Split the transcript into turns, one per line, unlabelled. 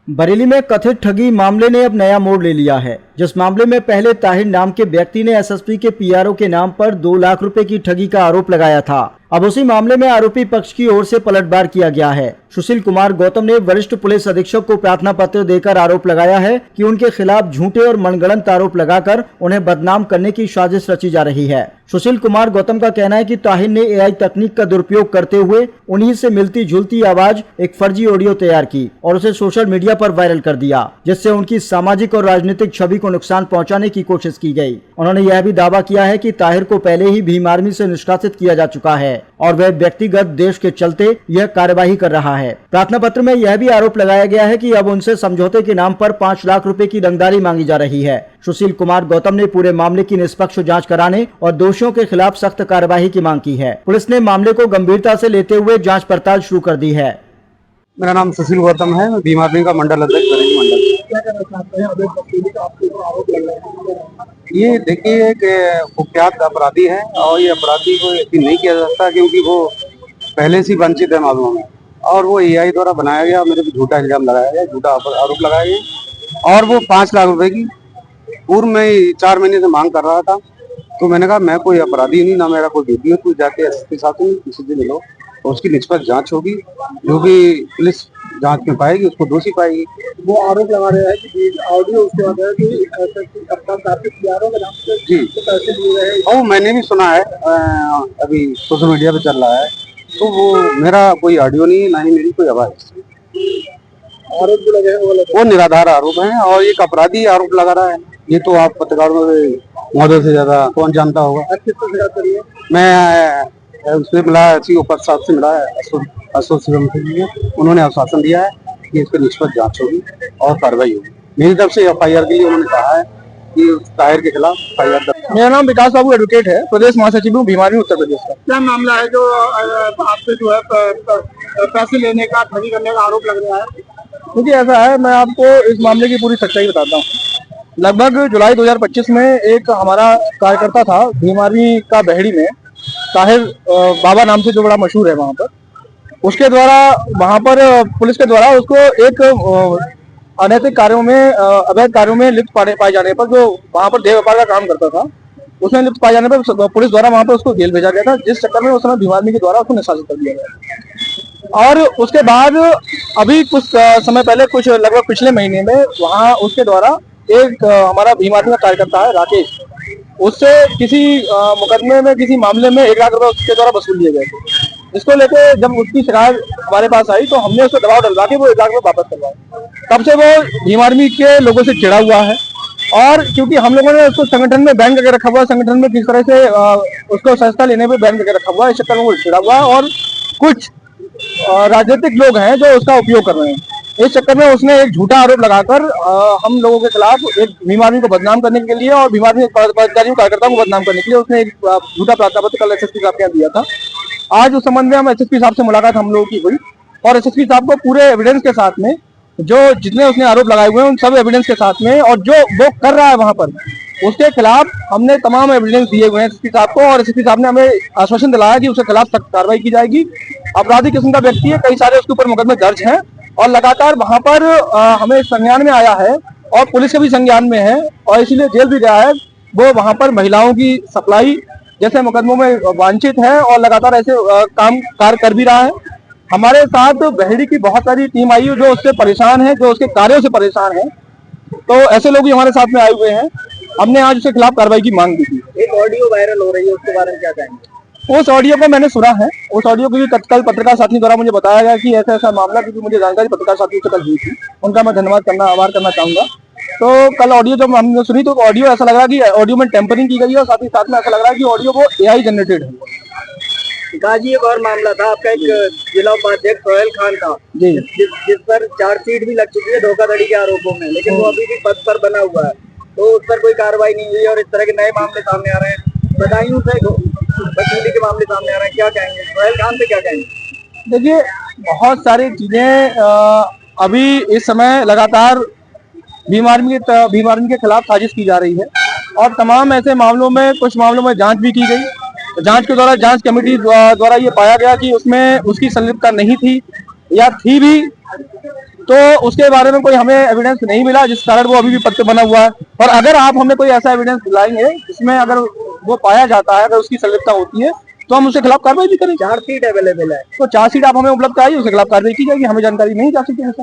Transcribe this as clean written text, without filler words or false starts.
बरेली में कथित ठगी मामले ने अब नया मोड़ ले लिया है। जिस मामले में पहले ताहिर नाम के व्यक्ति ने एसएसपी के पीआरओ के नाम पर 2 लाख रुपए की ठगी का आरोप लगाया था, अब उसी मामले में आरोपी पक्ष की ओर से पलटवार किया गया है। सुशील कुमार गौतम ने वरिष्ठ पुलिस अधीक्षक को प्रार्थना पत्र देकर आरोप लगाया है कि उनके खिलाफ झूठे और मनगढ़ंत आरोप लगाकर उन्हें बदनाम करने की साजिश रची जा रही है। सुशील कुमार गौतम का कहना है कि ताहिर ने एआई तकनीक का दुरुपयोग करते हुए उन्हीं से मिलती जुलती आवाज एक फर्जी ऑडियो तैयार की और उसे सोशल मीडिया पर वायरल कर दिया, जिससे उनकी सामाजिक और राजनीतिक छवि को नुकसान पहुंचाने की कोशिश की गई। उन्होंने यह भी दावा किया है कि ताहिर को पहले ही भीम आर्मी से निष्कासित किया जा चुका है और वह व्यक्तिगत देश के चलते यह कार्यवाही कर रहा है। प्रार्थना पत्र में यह भी आरोप लगाया गया है कि अब उनसे समझौते के नाम पर 5 लाख रुपए की रंगदारी मांगी जा रही है। सुशील कुमार गौतम ने पूरे मामले की निष्पक्ष जांच कराने और दोषियों के खिलाफ सख्त कार्यवाही की मांग की है। पुलिस ने मामले को गंभीरता से लेते हुए जांच पड़ताल शुरू कर दी है।
मेरा नाम सुशील गौतम है, मैं भीम आर्मी का मंडल अध्यक्ष बरेली मंडल। क्या कहना चाहते हैं? ये देखिए कि कुख्यात अपराधी है और ये अपराधी को यकीन नहीं किया जा सकता क्योंकि वो पहले से वंचित है मामलों में, और वो एआई द्वारा बनाया गया, मेरे पे झूठा इल्जाम लगाया गया, झूठा आरोप लगाया गया। और वो 5 लाख रुपए की पूर्व में 4 महीने से मांग कर रहा था। तो मैंने कहा मैं कोई अपराधी नहीं, ना मेरा कोई बेटी है, तू जाके एसपी साहब से किसी से मिलो और उसकी निष्पक्ष जांच होगी, जो भी पुलिस जांच में पाएगी उसको दोषी पाएगी। वो आरोप लगा रहे हैं कि ऑडियो उसके बाद है कि जी पैसे दिए गए, और मैंने भी सुना है, अभी सोशल मीडिया पे चल रहा है, तो वो मेरा कोई ऑडियो नहीं, ना ही मेरी कोई आवाज। आरोप जो लगे वो निराधार आरोप है और एक अपराधी आरोप लगा रहा है। ये तो आप पत्रकारों में महोदय से ज्यादा कौन जानता होगा। मैं उससे मिला, साहब से मिला है, अशोक शिवम से, उन्होंने आश्वासन दिया है कि इस पर निष्पक्ष जांच होगी और कार्रवाई होगी। मेरी तरफ से एफआईआर के लिए उन्होंने कहा है कि ताहिर के खिलाफ एफआईआर दर्ज। मेरा नाम विकास बाबू एडवोकेट है, प्रदेश महासचिव हूँ भीम आर्मी उत्तर प्रदेश का। क्या मामला है जो आपसे जो है पैसे लेने का, ठगी करने का आरोप लग रहा है? क्योंकि ऐसा है, मैं आपको इस मामले की पूरी सच्चाई बताता हूँ। लगभग जुलाई 2025 में एक हमारा कार्यकर्ता था भीम आर्मी का बहेड़ी में, ताहिर बाबा नाम से, जो बड़ा मशहूर है वहाँ पर, उसके द्वारा वहाँ पर पुलिस के द्वारा उसको एक अनैतिक कार्यों में, अवैध कार्यों में लिप्त पाए जाने पर, जो वहाँ पर देह व्यापार का काम करता था, उसमें लिप्त पाए जाने पर पुलिस द्वारा वहाँ पर उसको जेल भेजा गया था, जिस चक्कर में उस समय भीम आर्मी के द्वारा उसको निष्कासित कर दिया गया। और उसके बाद अभी कुछ समय पहले, कुछ लगभग पिछले महीने में, वहाँ उसके द्वारा एक हमारा भीम आर्मी का कार्यकर्ता है राकेश, उससे किसी मुकदमे में, किसी मामले में 1 लाख रुपए उसके द्वारा वसूल लिए गए थे। इसको लेकर जब उसकी शिकायत हमारे पास आई तो हमने उसको दबाव डलवा के वो 1 लाख रुपए वापस करवाए। तब से वो भीम आर्मी के लोगों से चिढ़ा हुआ है, और क्योंकि हम लोगों ने उसको संगठन में बैन करके रखा हुआ है, संगठन में किस तरह से उसको सहायता लेने पे बैन करके रखा हुआ है, इस चक्कर में वो चिढ़ा हुआ है। और कुछ राजनीतिक लोग हैं जो उसका उपयोग कर रहे हैं। इस चक्कर में उसने एक झूठा आरोप लगाकर हम लोगों के खिलाफ, एक भीम आर्मी को बदनाम करने के लिए और भीम आर्मी पदाधिकारियों कार्यकर्ताओं को बदनाम करने के लिए उसने एक झूठा प्रार्थना पत्र कल एसएसपी साहब के यहाँ दिया था। आज उस संबंध में हम एसएसपी साहब से मुलाकात हम लोगों की हुई और एसएसपी साहब को पूरे एविडेंस के साथ में, जो जितने उसने आरोप लगाए हुए हैं उन सब एविडेंस के साथ में, और जो वो कर रहा है वहां पर, उसके खिलाफ हमने तमाम एविडेंस दिए हुए हैं एसएसपी साहब को, और एसएसपी साहब ने हमें आश्वासन दिलाया कि उसके खिलाफ सख्त कार्रवाई की जाएगी। अपराधी किस्म का व्यक्ति है, कई सारे उसके ऊपर मुकदमे दर्ज हैं और लगातार वहां पर हमें संज्ञान में आया है और पुलिस के भी संज्ञान में है और इसीलिए जेल भी गया है। वो वहां पर महिलाओं की सप्लाई जैसे मुकदमों में वांछित है और लगातार ऐसे काम कार्य कर भी रहा है। हमारे साथ बहेड़ी की बहुत सारी टीम आई है जो उससे परेशान है, जो उसके कार्यों से परेशान है, तो ऐसे लोग भी हमारे साथ में आए हुए हैं। हमने आज उसके खिलाफ कार्रवाई की मांग की थी।
एक ऑडियो वायरल हो रही है, उसके बारे में क्या कहेंगे?
उस ऑडियो को मैंने सुना है, उस ऑडियो को भी कल पत्रकार साथी द्वारा मुझे बताया गया कि ऐसा ऐसा मामला, क्योंकि मुझे जानकारी पत्रकार साथियों से कल हुई थी, उनका मैं आभार करना चाहूंगा। तो कल ऑडियो जब हमने सुनी तो ऑडियो ऐसा लग रहा कि ऑडियो में टेम्परिंग की गई है और साथ ही साथ में ऐसा लग रहा है कि ऑडियो वो एआई जनरेटेड है।
जी, एक और मामला था आपका, एक जिला उपाध्यक्ष सोहेल खान का, जिस पर चार्जशीट भी लग चुकी है धोखाधड़ी के आरोपों में, लेकिन वो अभी भी पद पर बना हुआ है, तो उस पर कोई कार्रवाई नहीं हुई और इस तरह के नए मामले सामने आ रहे हैं, बदायूं से वसूली के मामले सामने आ रहे हैं। क्या कहेंगे सोहेल खान पे, क्या कहेंगे?
देखिए, बहुत सारी चीजें अभी इस समय लगातार भीम आर्मी के खिलाफ साजिश की जा रही है और तमाम ऐसे मामलों में, कुछ मामलों में जांच भी की गई। जांच के द्वारा, जांच कमेटी द्वारा ये पाया गया कि उसमें उसकी संलिप्तता नहीं थी या थी भी,
तो उसके बारे में कोई हमें एविडेंस नहीं मिला, जिस कारण वो अभी भी पद पे बना हुआ है। और अगर आप हमें कोई ऐसा एविडेंस दिलाएंगे जिसमें अगर वो पाया जाता है, अगर उसकी संलिप्तता होती है, तो हम उसके खिलाफ कार्रवाई भी करेंगे।
4 सीट अवेलेबल है,
तो 4 सीट आप हमें उपलब्ध कराइए, उसके खिलाफ कार्रवाई की जाएगी। हमें जानकारी नहीं जा सकती है।